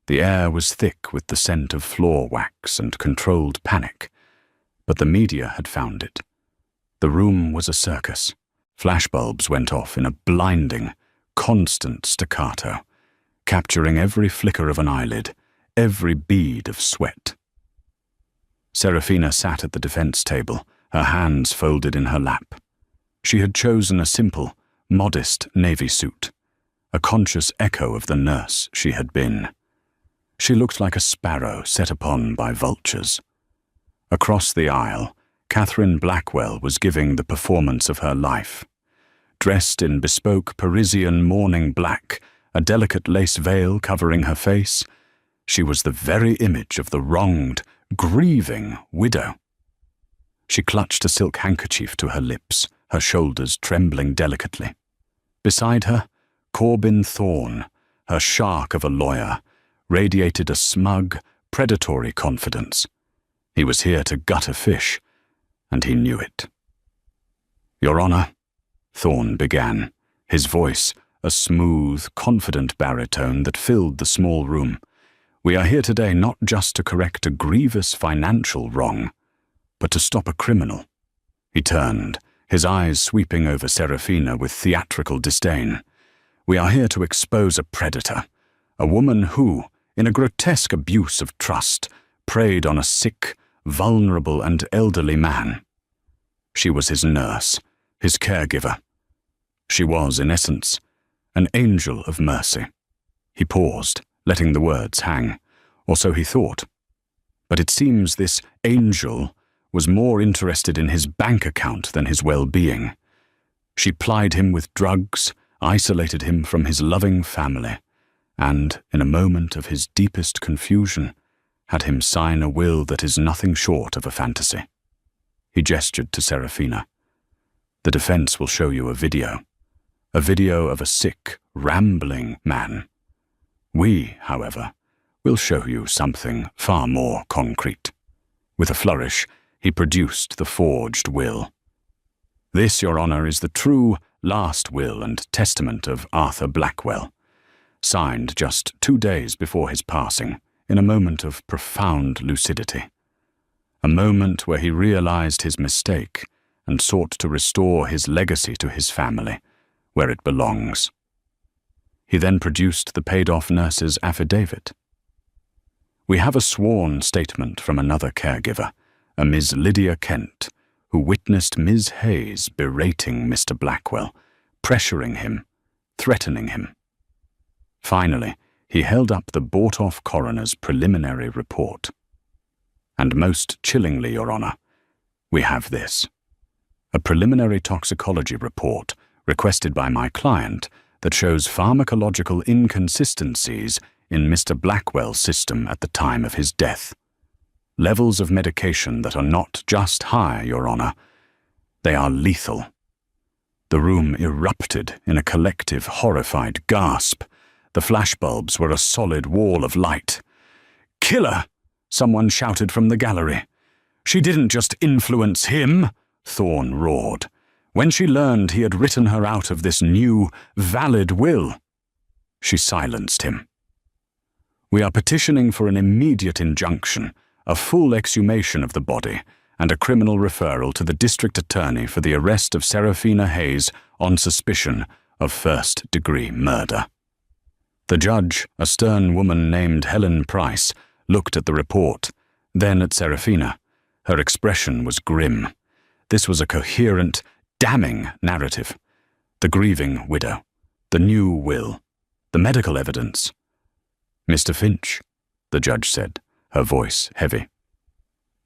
The air was thick with the scent of floor wax and controlled panic, but the media had found it. The room was a circus. Flashbulbs went off in a blinding, constant staccato, capturing every flicker of an eyelid, every bead of sweat. Serafina sat at the defense table, her hands folded in her lap. She had chosen a simple, modest navy suit, a conscious echo of the nurse she had been. She looked like a sparrow set upon by vultures. Across the aisle, Catherine Blackwell was giving the performance of her life. Dressed in bespoke Parisian morning black, a delicate lace veil covering her face, she was the very image of the wronged, grieving widow. She clutched a silk handkerchief to her lips, her shoulders trembling delicately. Beside her, Corbin Thorne, her shark of a lawyer, radiated a smug, predatory confidence. He was here to gut a fish, and he knew it. "Your Honor," Thorne began, his voice a smooth, confident baritone that filled the small room. "We are here today not just to correct a grievous financial wrong, but to stop a criminal." He turned, his eyes sweeping over Serafina with theatrical disdain. "We are here to expose a predator, a woman who, in a grotesque abuse of trust, preyed on a sick, vulnerable and elderly man. She was his nurse, his caregiver. She was, in essence, an angel of mercy." He paused, letting the words hang, or so he thought. But it seems this angel was more interested in his bank account than his well-being. She plied him with drugs, isolated him from his loving family, and, in a moment of his deepest confusion, had him sign a will that is nothing short of a fantasy. He gestured to Serafina. "The defense will show you a video of a sick, rambling man. We, however, will show you something far more concrete." With a flourish, he produced the forged will. "This, Your Honor, is the true last will and testament of Arthur Blackwell, signed just 2 days before his passing, in a moment of profound lucidity. A moment where he realized his mistake and sought to restore his legacy to his family, where it belongs." He then produced the paid-off nurse's affidavit. "We have a sworn statement from another caregiver, a Ms. Lydia Kent, who witnessed Ms. Hayes berating Mr. Blackwell, pressuring him, threatening him." Finally, he held up the bought-off coroner's preliminary report. "And most chillingly, Your Honor, we have this. A preliminary toxicology report requested by my client that shows pharmacological inconsistencies in Mr. Blackwell's system at the time of his death. Levels of medication that are not just high, Your Honor. They are lethal." The room erupted in a collective, horrified gasp. The flashbulbs were a solid wall of light. "Killer!" someone shouted from the gallery. "She didn't just influence him," Thorne roared. "When she learned he had written her out of this new, valid will, she silenced him. We are petitioning for an immediate injunction, a full exhumation of the body, and a criminal referral to the district attorney for the arrest of Serafina Hayes on suspicion of first-degree murder." The judge, a stern woman named Helen Price, looked at the report, then at Serafina. Her expression was grim. This was a coherent, damning narrative. The grieving widow, the new will, the medical evidence. "Mr. Finch," the judge said, her voice heavy.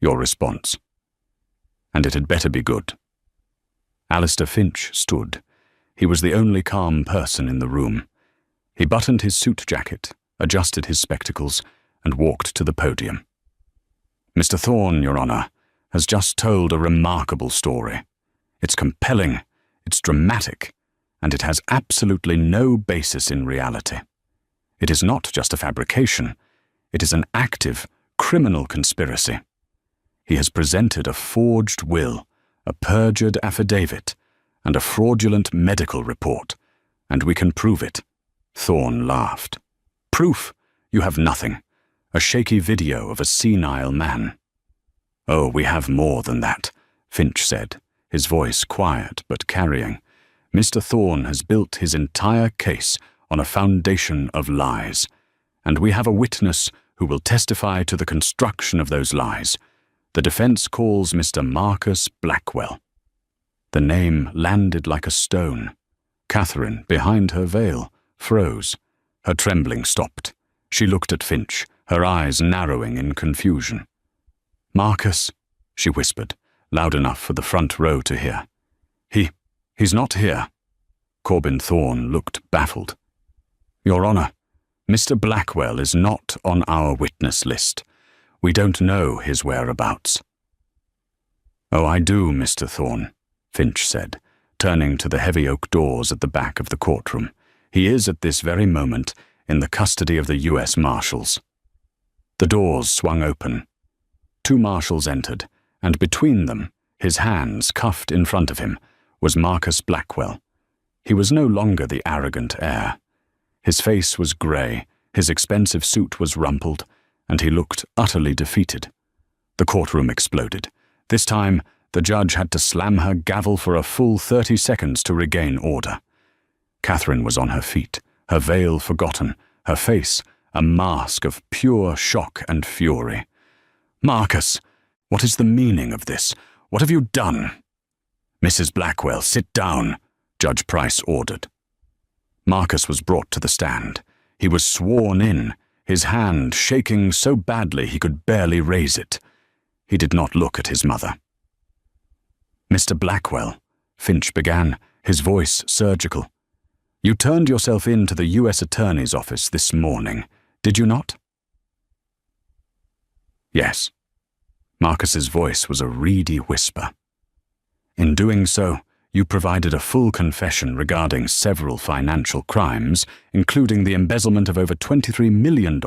"Your response. And it had better be good." Alistair Finch stood. He was the only calm person in the room. He buttoned his suit jacket, adjusted his spectacles, and walked to the podium. "Mr. Thorne, Your Honor, has just told a remarkable story. It's compelling, it's dramatic, and it has absolutely no basis in reality. It is not just a fabrication, it is an active, criminal conspiracy. He has presented a forged will, a perjured affidavit, and a fraudulent medical report, and we can prove it." Thorne laughed. "Proof? You have nothing. A shaky video of a senile man." "Oh, we have more than that," Finch said, his voice quiet but carrying. "Mr. Thorne has built his entire case on a foundation of lies, and we have a witness who will testify to the construction of those lies. The defense calls Mr. Marcus Blackwell." The name landed like a stone. Catherine, behind her veil, froze. Her trembling stopped. She looked at Finch, her eyes narrowing in confusion. "Marcus," she whispered, loud enough for the front row to hear. He's not here." Corbin Thorne looked baffled. "Your Honor, Mr. Blackwell is not on our witness list. We don't know his whereabouts." "Oh, I do, Mr. Thorne," Finch said, turning to the heavy oak doors at the back of the courtroom. "He is at this very moment in the custody of the U.S. Marshals." The doors swung open. Two marshals entered, and between them, his hands cuffed in front of him, was Marcus Blackwell. He was no longer the arrogant heir. His face was grey, his expensive suit was rumpled, and he looked utterly defeated. The courtroom exploded. This time, the judge had to slam her gavel for a full 30 seconds to regain order. Catherine was on her feet, her veil forgotten, her face a mask of pure shock and fury. "Marcus, what is the meaning of this? What have you done?" "Mrs. Blackwell, sit down," Judge Price ordered. Marcus was brought to the stand. He was sworn in, his hand shaking so badly he could barely raise it. He did not look at his mother. "Mr. Blackwell," Finch began, his voice surgical, "you turned yourself in to the U.S. Attorney's office this morning, did you not?" "Yes." Marcus's voice was a reedy whisper. "In doing so, you provided a full confession regarding several financial crimes, including the embezzlement of over $23 million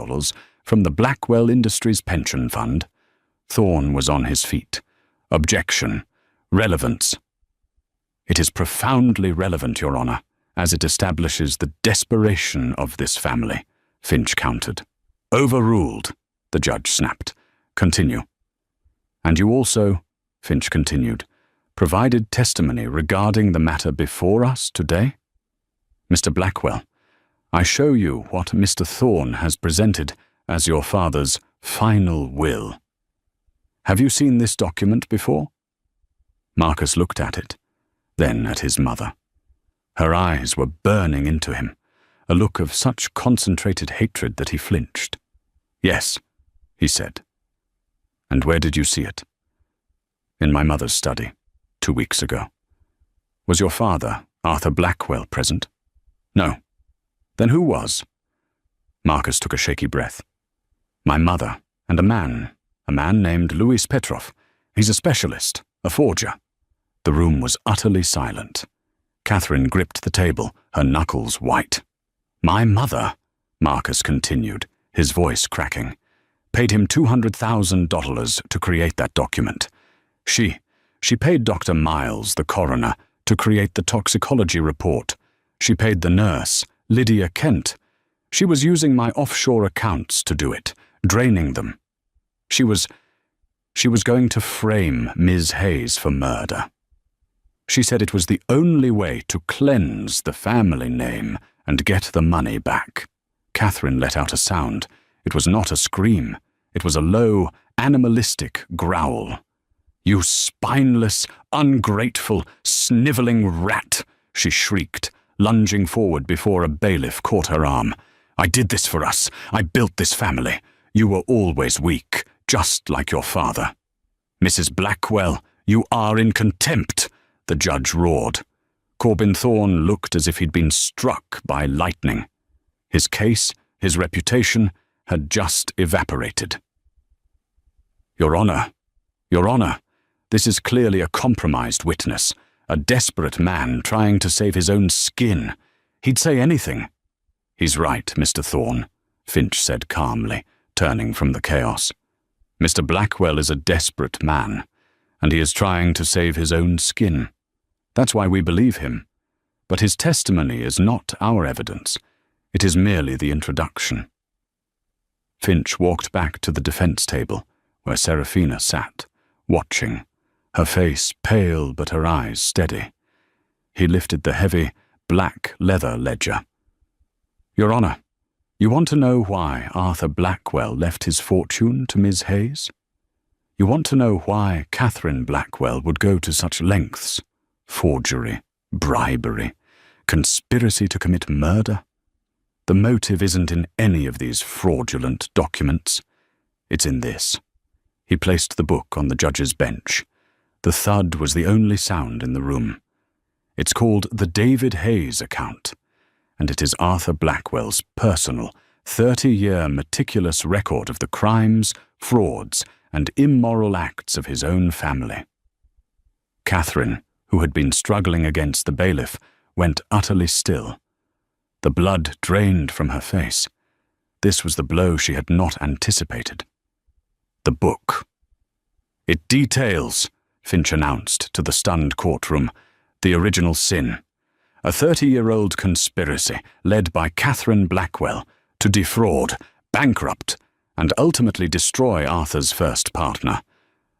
from the Blackwell Industries Pension Fund." Thorne was on his feet. "Objection. Relevance." "It is profoundly relevant, Your Honor, as it establishes the desperation of this family," Finch countered. "Overruled," the judge snapped. "Continue." "And you also," Finch continued, "provided testimony regarding the matter before us today? Mr. Blackwell, I show you what Mr. Thorne has presented as your father's final will. Have you seen this document before?" Marcus looked at it, then at his mother. Her eyes were burning into him, a look of such concentrated hatred that he flinched. "Yes," he said. "And where did you see it?" "In my mother's study, 2 weeks ago." "Was your father, Arthur Blackwell, present?" "No." "Then who was?" Marcus took a shaky breath. "My mother and a man named Louis Petrov. He's a specialist, a forger." The room was utterly silent. Catherine gripped the table, her knuckles white. "My mother," Marcus continued, his voice cracking, "paid him $200,000 to create that document. She paid Dr. Miles, the coroner, to create the toxicology report. She paid the nurse, Lydia Kent. She was using my offshore accounts to do it, draining them. She was going to frame Ms. Hayes for murder. She said it was the only way to cleanse the family name and get the money back." Catherine let out a sound. It was not a scream. It was a low, animalistic growl. "You spineless, ungrateful, sniveling rat," she shrieked, lunging forward before a bailiff caught her arm. "I did this for us. I built this family. You were always weak, just like your father." "Mrs. Blackwell, you are in contempt," the judge roared. Corbin Thorne looked as if he'd been struck by lightning. His case, his reputation, had just evaporated. Your Honor, this is clearly a compromised witness, a desperate man trying to save his own skin. He'd say anything." "He's right, Mr. Thorne," Finch said calmly, turning from the chaos. "Mr. Blackwell is a desperate man, and he is trying to save his own skin. That's why we believe him. But his testimony is not our evidence. It is merely the introduction." Finch walked back to the defense table, where Serafina sat, watching, her face pale but her eyes steady. He lifted the heavy, black leather ledger. "Your Honor, you want to know why Arthur Blackwell left his fortune to Ms. Hayes? You want to know why Catherine Blackwell would go to such lengths? Forgery, bribery, conspiracy to commit murder? The motive isn't in any of these fraudulent documents. It's in this." He placed the book on the judge's bench. The thud was the only sound in the room. "It's called the David Hayes account, and it is Arthur Blackwell's personal, 30-year meticulous record of the crimes, frauds, and immoral acts of his own family." Catherine, who had been struggling against the bailiff, went utterly still. The blood drained from her face. This was the blow she had not anticipated. The book. "It details," Finch announced to the stunned courtroom, "the original sin. A 30-year-old conspiracy led by Catherine Blackwell to defraud, bankrupt, and ultimately destroy Arthur's first partner,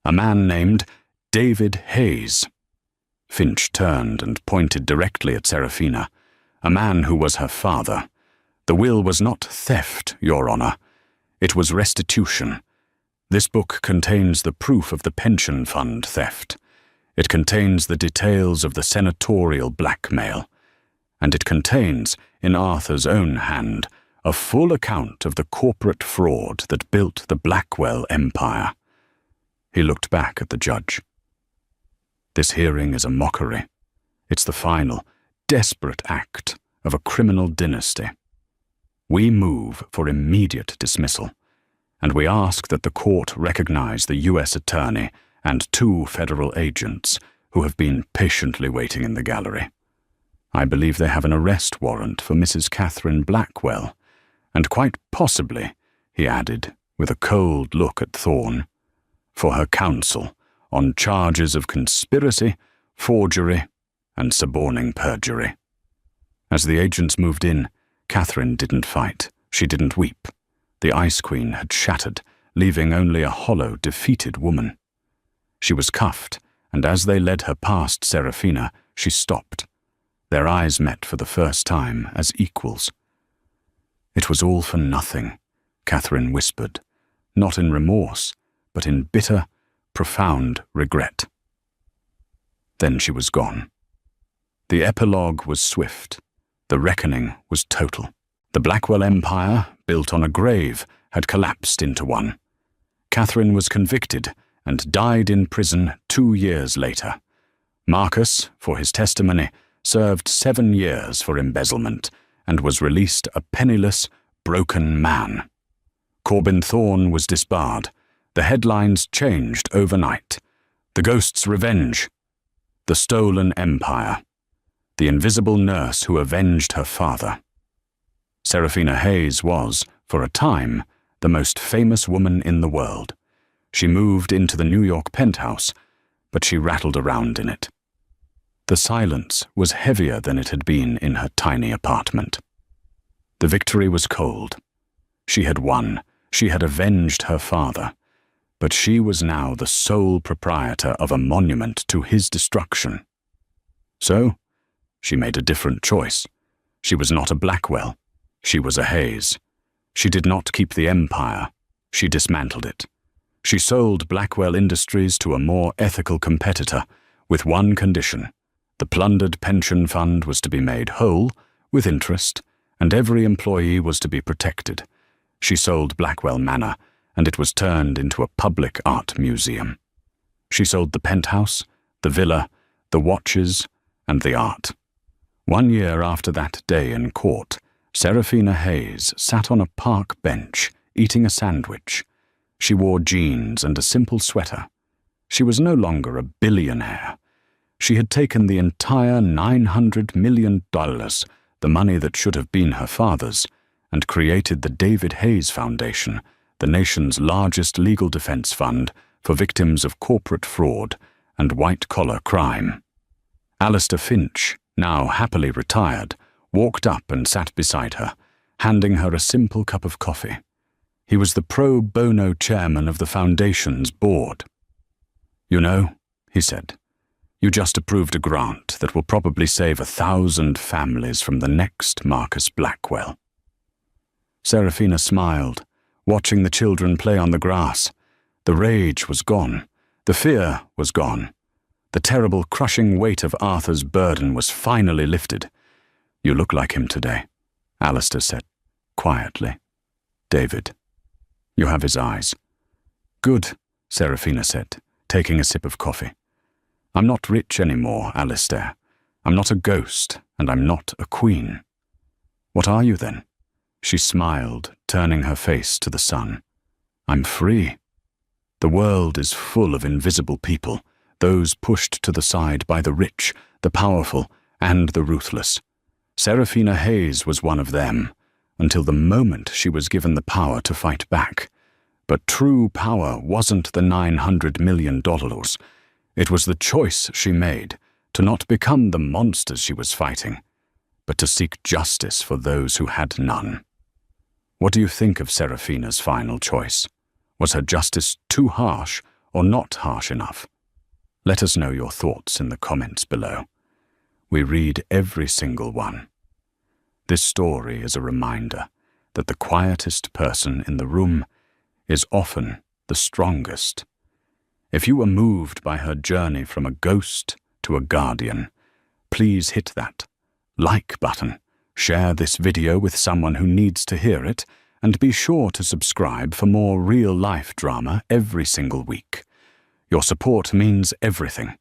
a man named David Hayes." Finch turned and pointed directly at Serafina, "a man who was her father. The will was not theft, Your Honor. It was restitution. This book contains the proof of the pension fund theft. It contains the details of the senatorial blackmail. And it contains, in Arthur's own hand, a full account of the corporate fraud that built the Blackwell empire." He looked back at the judge. "This hearing is a mockery. It's the final, desperate act of a criminal dynasty. We move for immediate dismissal, and we ask that the court recognize the U.S. Attorney and 2 federal agents who have been patiently waiting in the gallery. I believe they have an arrest warrant for Mrs. Catherine Blackwell, and quite possibly," he added, with a cold look at Thorne, "for her counsel on charges of conspiracy, forgery, and suborning perjury." As the agents moved in, Catherine didn't fight. She didn't weep. The Ice Queen had shattered, leaving only a hollow, defeated woman. She was cuffed, and as they led her past Serafina, she stopped. Their eyes met for the first time as equals. "It was all for nothing," Catherine whispered, not in remorse, but in bitter, profound regret. Then she was gone. The epilogue was swift. The reckoning was total. The Blackwell Empire, built on a grave, had collapsed into one. Catherine was convicted and died in prison 2 years later. Marcus, for his testimony, served 7 years for embezzlement and was released a penniless, broken man. Corbin Thorne was disbarred. The headlines changed overnight. The Ghost's Revenge. The Stolen Empire. The invisible nurse who avenged her father. Serafina Hayes was, for a time, the most famous woman in the world. She moved into the New York penthouse, but she rattled around in it. The silence was heavier than it had been in her tiny apartment. The victory was cold. She had won. She had avenged her father. But she was now the sole proprietor of a monument to his destruction. So, she made a different choice. She was not a Blackwell. She was a Hayes. She did not keep the empire. She dismantled it. She sold Blackwell Industries to a more ethical competitor, with one condition. The plundered pension fund was to be made whole, with interest, and every employee was to be protected. She sold Blackwell Manor, and it was turned into a public art museum. She sold the penthouse, the villa, the watches, and the art. 1 year after that day in court, Serafina Hayes sat on a park bench, eating a sandwich. She wore jeans and a simple sweater. She was no longer a billionaire. She had taken the entire $900 million, the money that should have been her father's, and created the David Hayes Foundation, the nation's largest legal defense fund for victims of corporate fraud and white-collar crime. Alistair Finch, now happily retired, walked up and sat beside her, handing her a simple cup of coffee. He was the pro bono chairman of the foundation's board. "You know," he said, "you just approved a grant that will probably save 1,000 families from the next Marcus Blackwell." Serafina smiled, watching the children play on the grass. The rage was gone. The fear was gone. The terrible, crushing weight of Arthur's burden was finally lifted. "You look like him today," Alistair said, quietly. "David. You have his eyes." "Good," Serafina said, taking a sip of coffee. "I'm not rich anymore, Alistair. I'm not a ghost, and I'm not a queen." "What are you then?" She smiled, turning her face to the sun. "I'm free. The world is full of invisible people, those pushed to the side by the rich, the powerful, and the ruthless. Serafina Hayes was one of them, until the moment she was given the power to fight back. But true power wasn't the $900 million. It was the choice she made to not become the monsters she was fighting, but to seek justice for those who had none. What do you think of Serafina's final choice? Was her justice too harsh or not harsh enough? Let us know your thoughts in the comments below. We read every single one. This story is a reminder that the quietest person in the room is often the strongest. If you were moved by her journey from a ghost to a guardian, please hit that like button, share this video with someone who needs to hear it, and be sure to subscribe for more real-life drama every single week. Your support means everything,